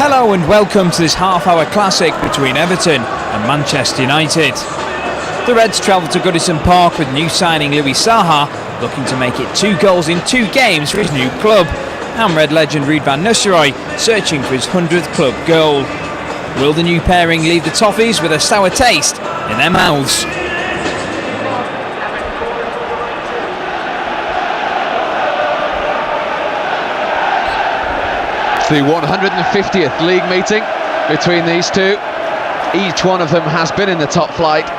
Hello and welcome to this half-hour classic between Everton and Manchester United. The Reds travel to Goodison Park with new signing Louis Saha looking to make it 2 goals in 2 games for his new club, and Red legend Ruud van Nistelrooy searching for his 100th club goal. Will the new pairing leave the Toffees with a sour taste in their mouths? The 150th league meeting between these two. Each one of them has been in the top flight,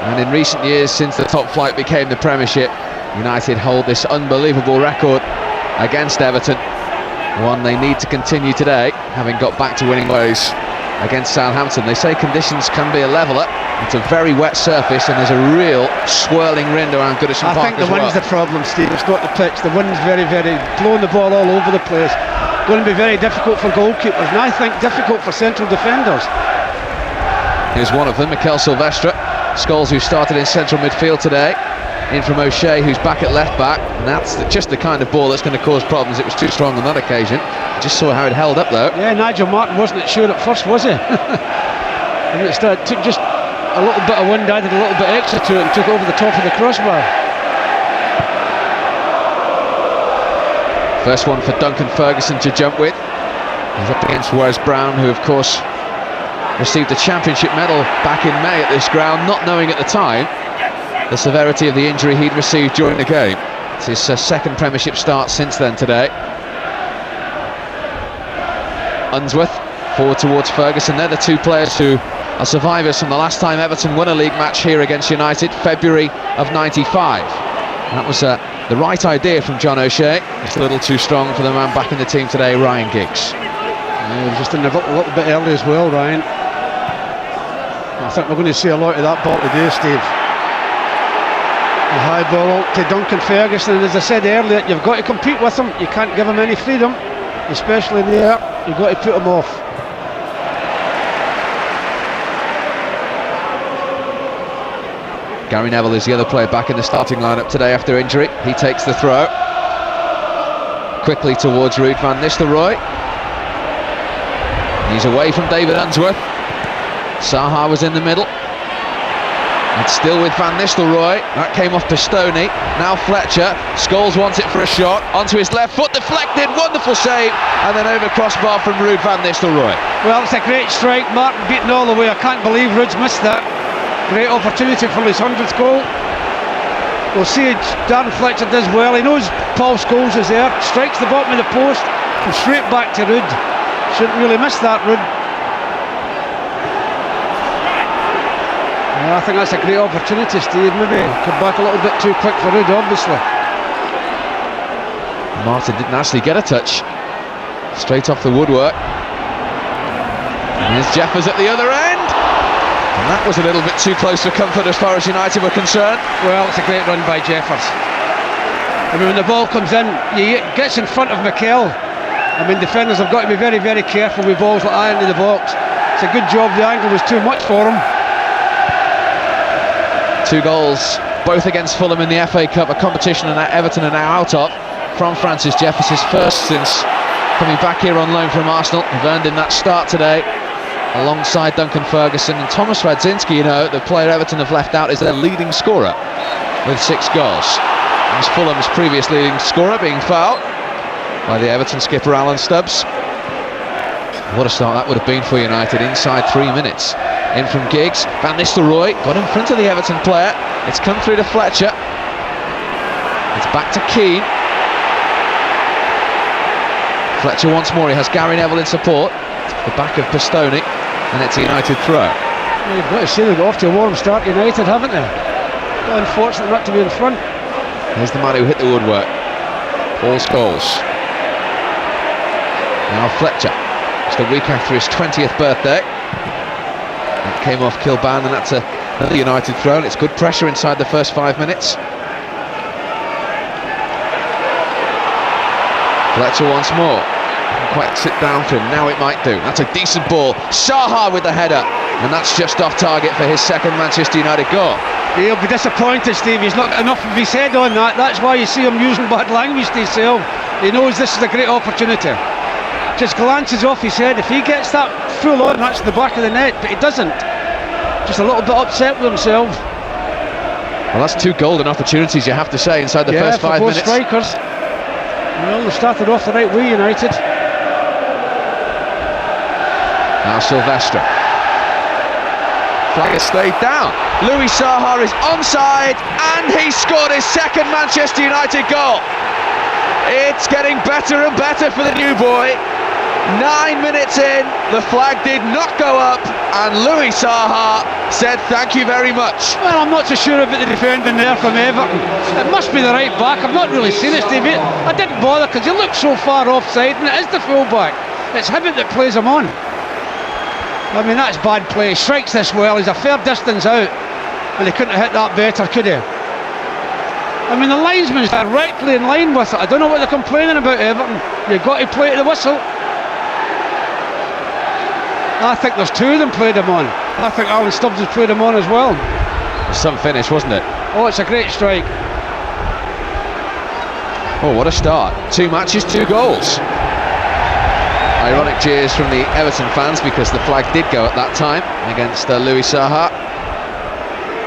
and in recent years, since the top flight became the Premiership, United hold this unbelievable record against Everton, one they need to continue today, having got back to winning ways against Southampton. They say conditions can be a leveller. It's a very wet surface and there's a real swirling wind around Goodison Park. I think the wind's the problem, Steve. It's not the pitch. The wind's very, blowing the ball all over the place. Going to be very difficult for goalkeepers, and I think difficult for central defenders. Here's one of them, Mikel Silvestre. Scholes, who started in central midfield today, in from O'Shea, who's back at left back, and that's just the kind of ball that's going to cause problems. It was too strong on that occasion. Just saw how it held up though. Yeah, Nigel Martin wasn't sure at first, was he? And it took just a little bit of wind, added a little bit extra to it and took over the top of the crossbar. First one for Duncan Ferguson to jump with. He's up against Wes Brown, who of course received a championship medal back in May at this ground, not knowing at the time the severity of the injury he'd received during the game. It's his second Premiership start since then today. Unsworth forward towards Ferguson. They're the two players who are survivors from the last time Everton won a league match here against United, February of '95. That was the right idea from John O'Shea. It's a little too strong for the man back in the team today, Ryan Giggs. Yeah, he was just in a little bit early as well, Ryan. I think we're going to see a lot of that ball today, Steve. A high ball to Duncan Ferguson, and as I said earlier, you've got to compete with him. You can't give him any freedom, especially in the air. You've got to put him off. Gary Neville is the other player back in the starting lineup today after injury. He takes the throw. Quickly towards Ruud van Nistelrooy. He's away from David Unsworth. Saha was in the middle. It's still with Van Nistelrooy. That came off Pistone. Now Fletcher. Scholes wants it for a shot. Onto his left foot, deflected. Wonderful save. And then over crossbar from Ruud van Nistelrooy. Well, it's a great strike. Martin beaten all the way. I can't believe Ruud's missed that. Great opportunity for his 100th goal. We'll see Darren Fletcher does well. He knows Paul Scholes is there. Strikes the bottom of the post and straight back to Ruud. Shouldn't really miss that, Ruud. Yeah, I think that's a great opportunity, Steve. Maybe come back a little bit too quick for Ruud, obviously. Martin didn't actually get a touch. Straight off the woodwork. And here's Jeffers at the other end. And that was a little bit too close for comfort as far as United were concerned. Well, it's a great run by Jeffers. I mean, when the ball comes in, he gets in front of Mikel. I mean, defenders have got to be very, careful with balls like that into the box. It's a good job. The angle was too much for him. 2 goals, both against Fulham in the FA Cup, a competition and that Everton are now out of, from Francis Jeffers, his first since coming back here on loan from Arsenal. They've earned him that start today, alongside Duncan Ferguson. And Thomas Radzinski, you know, the player Everton have left out, is their leading scorer with 6 goals. He's Fulham's previous leading scorer, being fouled by the Everton skipper Alan Stubbs. What a start that would have been for United inside 3 minutes. In from Giggs, Van Nistelrooy got in front of the Everton player. It's come through to Fletcher. It's back to Keane. Fletcher once more, he has Gary Neville in support. The back of Pistone, and it's a United throw. Well, you've got to say they've got off to a warm start, United, haven't they? Well, unfortunate not to be in front. Here's the man who hit the woodwork, Paul Scholes. Now Fletcher, just a week after his 20th birthday. That came off Kilban, and that's another United throw, and it's good pressure inside the first 5 minutes. Fletcher once more. Didn't quite sit down for him, now it might do. That's a decent ball. Saha with the header, and that's just off target for his second Manchester United goal. He'll be disappointed, Steve. He's not enough of his head on that. That's why you see him using bad language to himself. He knows this is a great opportunity. just glances off his head. If he gets that full on, that's the back of the net, but he doesn't. Just a little bit upset with himself. Well, that's 2 golden opportunities, you have to say, inside the first 5 minutes. Strikers. Well, they started off the right way, United. Now Silvestre. Flag has stayed down. Louis Saha is onside, and he scored his second Manchester United goal. It's getting better and better for the new boy. 9 minutes in, the flag did not go up, and Louis Saha said thank you very much. Well, I'm not so sure about the defending there from Everton. It must be the right back. I've not really seen it, Steve. I didn't bother because he looked so far offside, and it is the full back. It's Hibbert that plays him on. I mean, that's bad play. He strikes this well. He's a fair distance out, and he couldn't have hit that better, could he? I mean, the linesman's directly in line with it. I don't know what they're complaining about, Everton. You've got to play to the whistle. I think there's 2 of them played him on. I think Alan Stubbs has played him on as well. Some finish, wasn't it? Oh, it's a great strike. Oh, what a start. 2 matches, 2 goals. Ironic cheers from the Everton fans because the flag did go at that time against Louis Saha.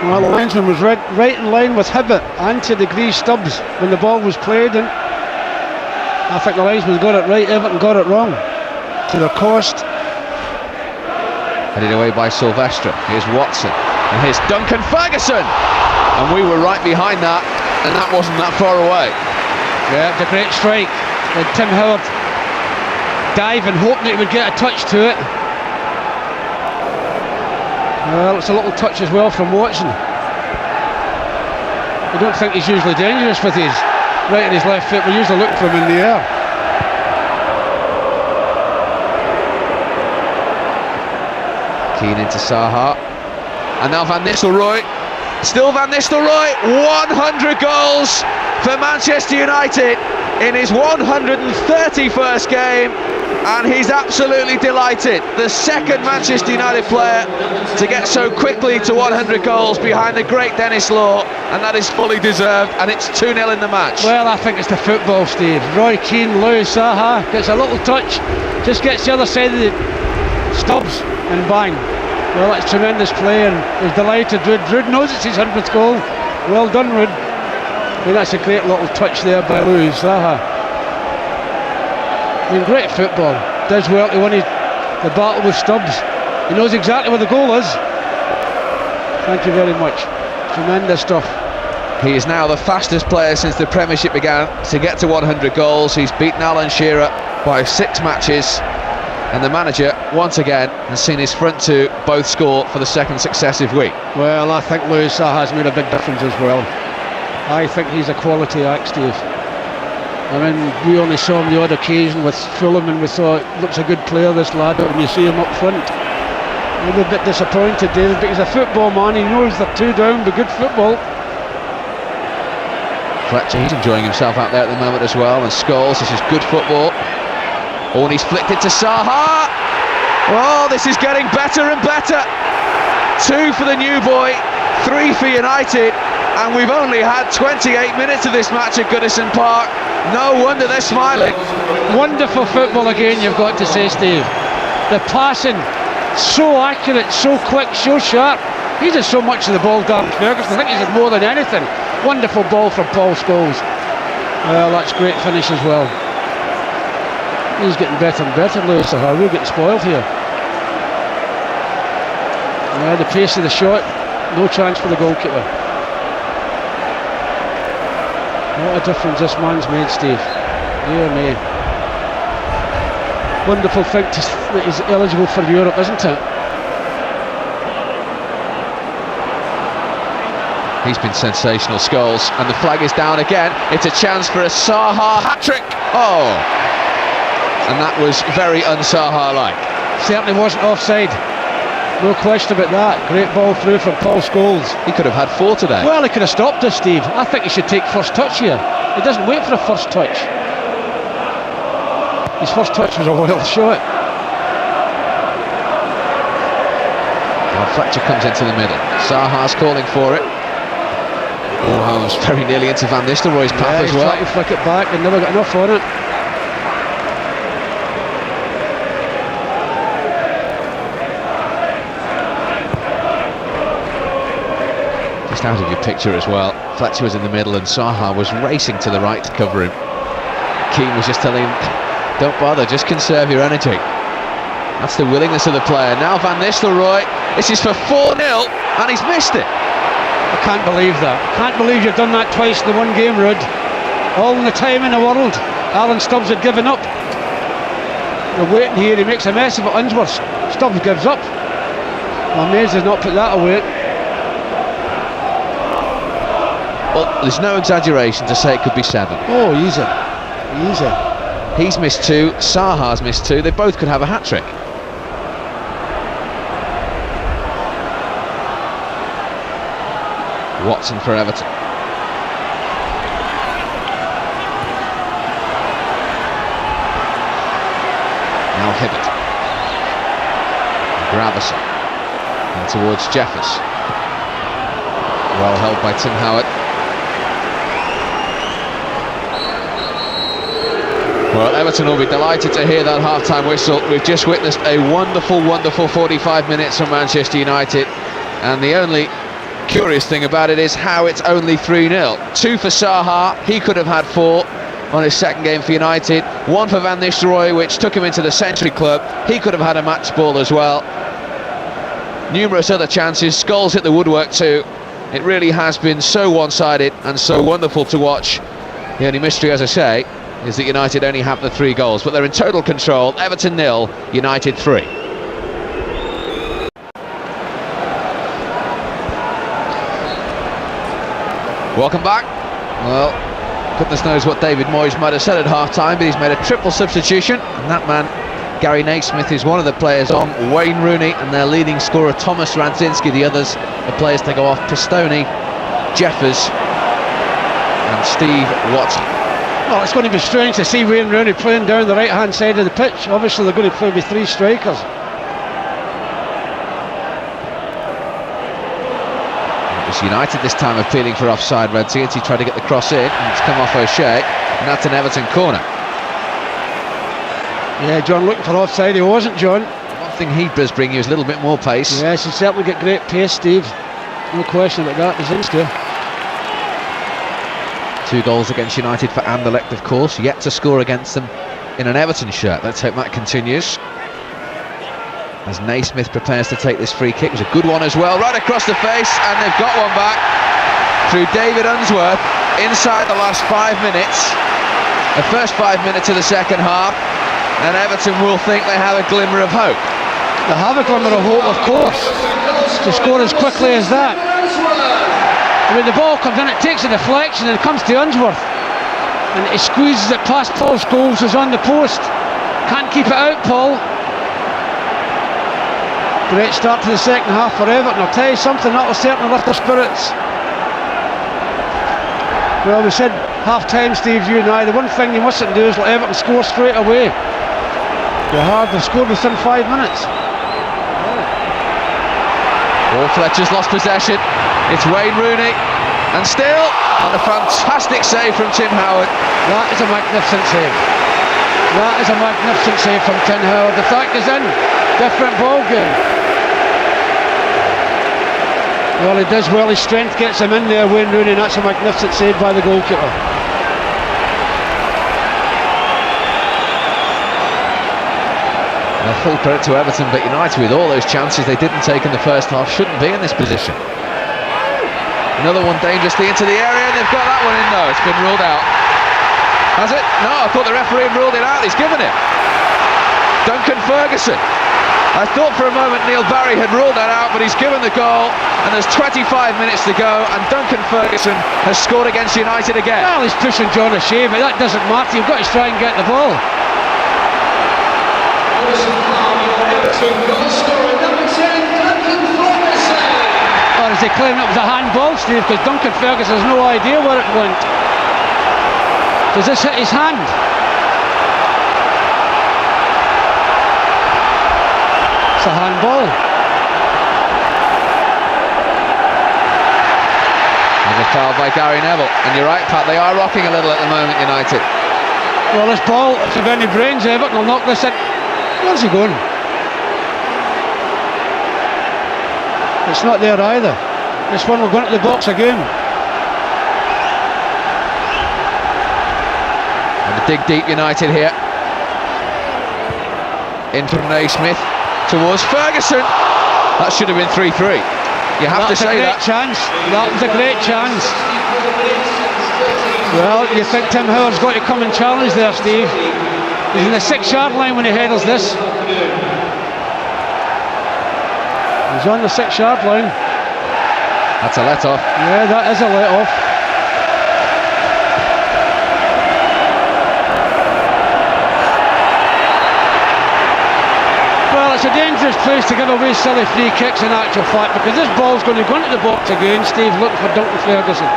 Well, the linesman was right in line with Hibbert and to a degree Stubbs when the ball was played, and I think the linesman got it right, Everton got it wrong. To their cost. Headed away by Silvestre. Here's Watson, and here's Duncan Ferguson, and we were right behind that, and that wasn't that far away. Yeah, it's a great strike. And Tim Howard diving, hoping he would get a touch to it. Well, it's a little touch as well from Watson. I don't think he's usually dangerous with his right and his left foot. We usually look for him in the air. Keane into Saha, and now Van Nistelrooy. Still Van Nistelrooy. 100 goals for Manchester United in his 131st game, and he's absolutely delighted. The second Manchester United player to get so quickly to 100 goals behind the great Dennis Law, and that is fully deserved, and it's 2-0 in the match. Well, I think it's the football, Steve. Roy Keane, Louis Saha gets a little touch, just gets the other side of the Stubbs, and bang. Well, that's tremendous play, and he's delighted. Ruud knows it's his 100th goal. Well done, Ruud. I mean, that's a great little touch there by Louis Saha. I mean, great football. Does well to win the battle with Stubbs. He knows exactly where the goal is. Thank you very much. Tremendous stuff. He is now the fastest player since the Premiership began to get to 100 goals. He's beaten Alan Shearer by 6 matches. And the manager, once again, has seen his front 2 both score for the second successive week. Well, I think Louis Saha has made a big difference as well. I think he's a quality act, Steve. I mean, we only saw him the odd occasion with Fulham, and we thought, looks a good player, this lad, but when you see him up front, I'm a bit disappointed, David, but he's a football man. He knows they're 2 down, but good football. Fletcher, he's enjoying himself out there at the moment as well, and Scholes, this is good football. Oh, and he's flicked it to Saha. Oh, this is getting better and better. 2 for the new boy, 3 for United, and we've only had 28 minutes of this match at Goodison Park. No wonder they're smiling. Wonderful football again, you've got to say, Steve. The passing, so accurate, so quick, so sharp. He did so much of the ball, Darren Ferguson. I think he did more than anything. Wonderful ball from Paul Scholes. Well, that's great finish as well. He's getting better and better, Louis Saha. We're getting spoiled here. Yeah, the pace of the shot, no chance for the goalkeeper. What a difference this man's made, Steve. Dear me. Wonderful thing that he's eligible for Europe, isn't it? He's been sensational, Scholes, and the flag is down again. It's a chance for a Saha hat-trick. Oh, and that was very un-Saha-like. Certainly wasn't offside. No question about that. Great ball through from Paul Scholes. He could have had 4 today. Well, he could have stopped us, Steve. I think he should take first touch here. He doesn't wait for a first touch. His first touch was a wild shot. Well, Fletcher comes into the middle. Saha's calling for it. Oh, it was very nearly into Van Nistelrooy's path as well. Trying to flick it back and never got enough on it. out of your picture as well. Fletcher was in the middle and Zaha was racing to the right to cover him. Keane was just telling him, don't bother, just conserve your energy. That's the willingness of the player. Now Van Nistelrooy, this is for 4-0 and he's missed it. I can't believe that. Can't believe you've done that twice in the one game, Rudd. All in the time in the world. Alan Stubbs had given up. They're waiting here, he makes a mess of it. Unsworth, Stubbs gives up. I'm amazed he's not put that away. Well, there's no exaggeration to say it could be 7. Oh, easy. Easy. He's missed 2, Zaha's missed 2, they both could have a hat-trick. Watson for Everton. Now Hibbert. Gravison. And towards Jeffers. Well held by Tim Howard. Well, Everton will be delighted to hear that half-time whistle. We've just witnessed a wonderful, wonderful 45 minutes from Manchester United. And the only curious thing about it is how it's only 3-0. 2 for Zaha, he could have had 4 on his second game for United. 1 for Van Nistelrooy, which took him into the Century Club. He could have had a match ball as well. Numerous other chances, Scholes hit the woodwork too. It really has been so one-sided and so wonderful to watch. The only mystery, as I say, is that United only have the 3 goals, but they're in total control. Everton 0, United 3. Welcome back. Well, goodness knows what David Moyes might have said at half-time, but he's made a triple substitution, and that man, Gary Naismith, is one of the players on. Wayne Rooney and their leading scorer Thomas Radzinski, the others, the players to go off: Pistone, Jeffers and Steve Watson. Well, it's going to be strange to see Wayne Rooney playing down the right-hand side of the pitch. Obviously they're going to play with 3 strikers. United this time appealing for offside. Radzinski tried to get the cross in and it's come off O'Shea, and that's an Everton corner. Yeah, John looking for offside, he wasn't, John. One thing he does bring you is a little bit more pace. Yes, he certainly got great pace, Steve. No question about that, Radzinski. 2 goals against United for Anderlecht, of course, yet to score against them in an Everton shirt. Let's hope that continues. As Naismith prepares to take this free kick. It was a good one as well, right across the face, and they've got one back through David Unsworth inside the last 5 minutes. The first 5 minutes of the second half, and Everton will think they have a glimmer of hope. They have a glimmer of hope, of course, to score as quickly as that. I mean, the ball comes in, it takes a deflection and it comes to Unsworth, and he squeezes it past Paul Scholes, who's on the post. Can't keep it out, Paul. Great start to the second half for Everton. I'll tell you something, that will certainly lift their spirits. Well, we said half-time, Steve, you and I, the one thing you mustn't do is let Everton score straight away. They're hard, they've scored within 5 minutes. Oh, Fletcher's lost possession. It's Wayne Rooney, and still a fantastic save from Tim Howard. That is a magnificent save. That is a magnificent save from Tim Howard. The fact is in, different ball game. Well, he does well, his strength gets him in there, Wayne Rooney, and that's a magnificent save by the goalkeeper. Well, full credit to Everton, but United, with all those chances they didn't take in the first half, shouldn't be in this position. Another one dangerously into the area, and they've got that one in. No, it's been ruled out. Has it? No, I thought the referee had ruled it out. He's given it. Duncan Ferguson. I thought for a moment Neil Barry had ruled that out, but he's given the goal, and there's 25 minutes to go, and Duncan Ferguson has scored against United again. Well, he's pushing John O'Shea, but that doesn't matter. You've got to try and get the ball. Or is he claiming it was a handball, Steve? Because Duncan Ferguson has no idea where it went. Does this hit his hand? It's a handball. And a foul by Gary Neville. And you're right, Pat, they are rocking a little at the moment, United. Well, this ball, if you've any brains, Everton will knock this in. Where's he going? It's not there either. This one will go into the box again. And a dig deep United here. In from Naismith towards Ferguson. That should have been 3-3. You have to say that. That was a great chance. Well, you think Tim Howard's got to come and challenge there, Steve? He's in the 6-yard line when he headers this. He's on the 6-yard line. That's a let-off. Yeah, that is a let-off. Well, it's a dangerous place to give away silly free kicks in actual fact, because this ball's going to go into the box again. Steve looking for Duncan Ferguson.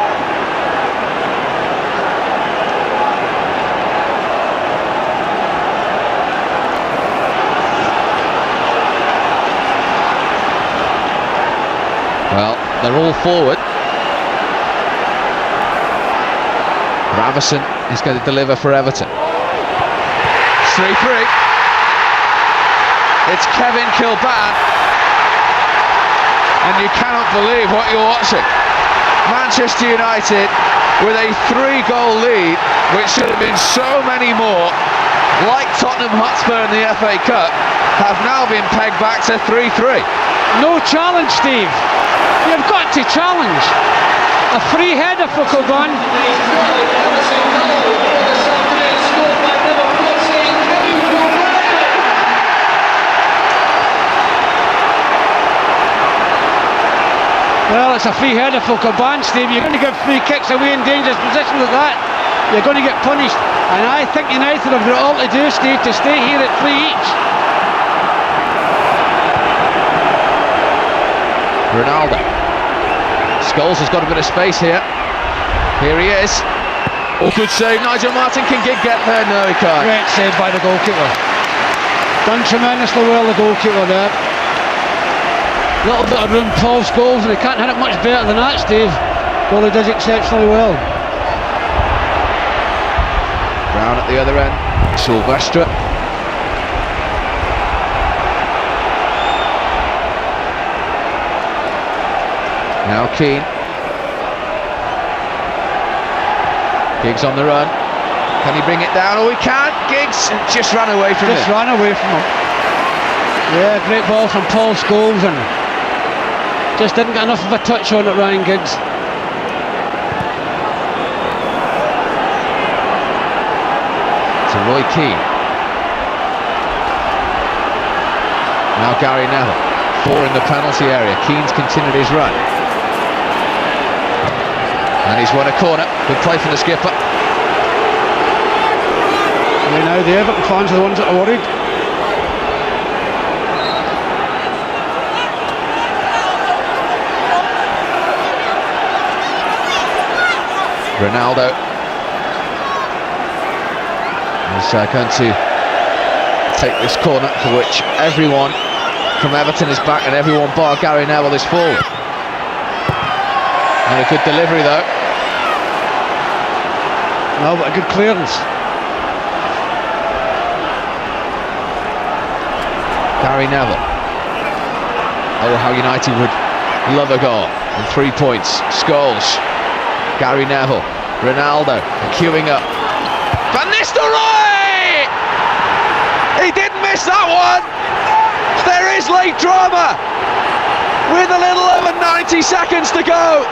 Well, they're all forward. Ravison is going to deliver for Everton. 3-3. It's Kevin Kilban, and you cannot believe what you're watching. Manchester United with a 3-goal lead, which should have been so many more, like Tottenham Hotspur in the FA Cup, have now been pegged back to 3-3. No challenge, Steve. You've got to challenge. A free header for Kilban. Well, it's a free header for Kilban, Steve. You're going to give free kicks away in dangerous positions like that, you're going to get punished. And I think United have got all to do, Steve, to stay here at 3 each. Ronaldo. Scholes has got a bit of space here. Here he is. Oh, good save. Nigel Martin, can Gig get there? No, he can't. Great save by the goalkeeper. Done tremendously well, the goalkeeper there. Little bit of room, Paul Scholes, and he can't hit it much better than that, Steve. Goalie does exceptionally well. Brown at the other end. Silvestre. Now Keane. Giggs on the run. Can he bring it down? Oh, he can. Giggs just ran away from it. Just ran away from him. Yeah, great ball from Paul Scholes, and just didn't get enough of a touch on it, Ryan Giggs. To Roy Keane. Now Gary Neville. 4 in the penalty area. Keane's continued his run. And he's won a corner. Good play from the skipper. You know, the Everton fans are the ones that are worried. Ronaldo is going to take this corner, for which everyone from Everton is back and everyone bar Gary Neville is forward. And a good delivery though. No, but a good clearance. Gary Neville. Oh, how United would love a goal. And 3 points. Scholes. Gary Neville. Ronaldo. Queuing up. Van Nistelrooy! He didn't miss that one! There is late drama! With a little over 90 seconds to go.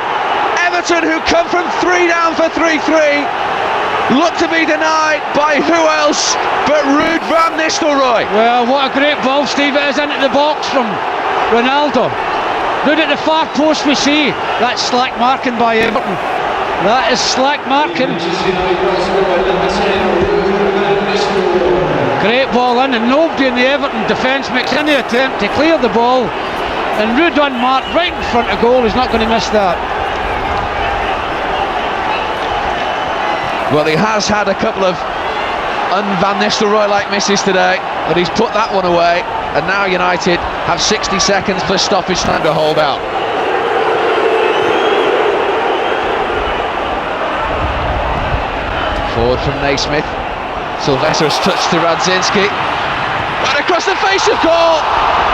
Everton, who come from 3 down for 3-3, look to be denied by who else but Ruud van Nistelrooy. Well, what a great ball, Steve. It is into the box from Ronaldo. Look at the far post we see. That's slack marking by Everton. That is slack marking. Great ball in, and nobody in the Everton defence makes any attempt to clear the ball. And Ruud unmarked right in front of goal. He's not going to miss that. Well, he has had a couple of un-Van Nistelrooy-like misses today, but he's put that one away, and now United have 60 seconds plus stoppage time to hold out. Forward from Naismith. Sylvester has touched to Radzinski. Right across the face of goal!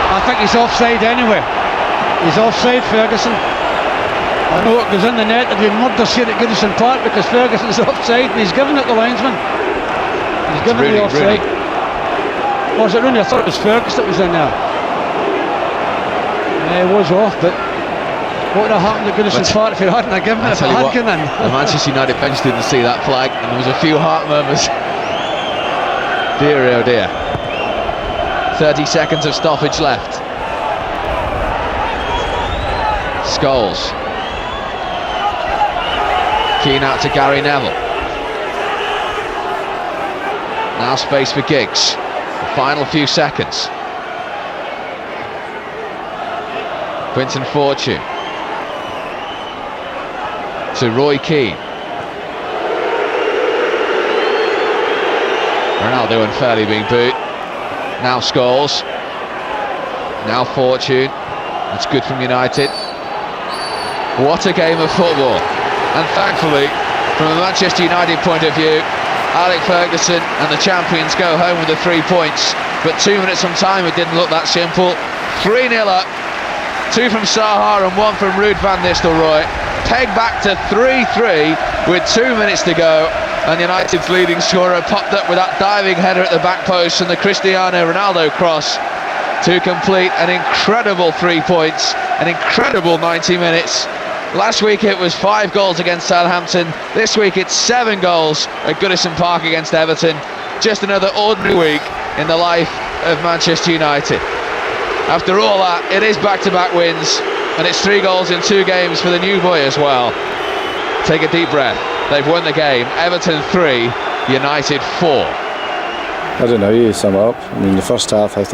I think he's offside anyway. He's offside, Ferguson. I know it goes in the net. There'd be murders here at Goodison Park because Ferguson's offside and he's given it the linesman. He's given the offside. Was it Rooney? I thought it was Fergus that was in there. Yeah, he was off, but what would have happened at Goodison Park if he hadn't given it, if it had gone in? The Manchester United bench didn't see that flag, and there was a few heart murmurs. Dear, oh dear. 30 seconds of stoppage left. Scholes. Keane out to Gary Neville. Now space for Giggs. The final few seconds. Quinton Fortune to Roy Keane. Ronaldo unfairly being booed. Now Scholes. Now Fortune. That's good from United. What a game of football. And thankfully, from a Manchester United point of view, Alec Ferguson and the champions go home with the 3 points. But 2 minutes from time, it didn't look that simple. 3-0 up. 2 from Saha and 1 from Ruud van Nistelrooy. Pegged back to 3-3 with 2 minutes to go. And United's leading scorer popped up with that diving header at the back post and the Cristiano Ronaldo cross to complete an incredible 3 points, an incredible 90 minutes. Last week it was 5 goals against Southampton. This week it's 7 goals at Goodison Park against Everton. Just another ordinary week in the life of Manchester United. After all that, it is back-to-back wins, and it's 3 goals in 2 games for the new boy as well. Take a deep breath. They've won the game. Everton 3, United 4. I don't know, you sum it up. I mean, the first half, I think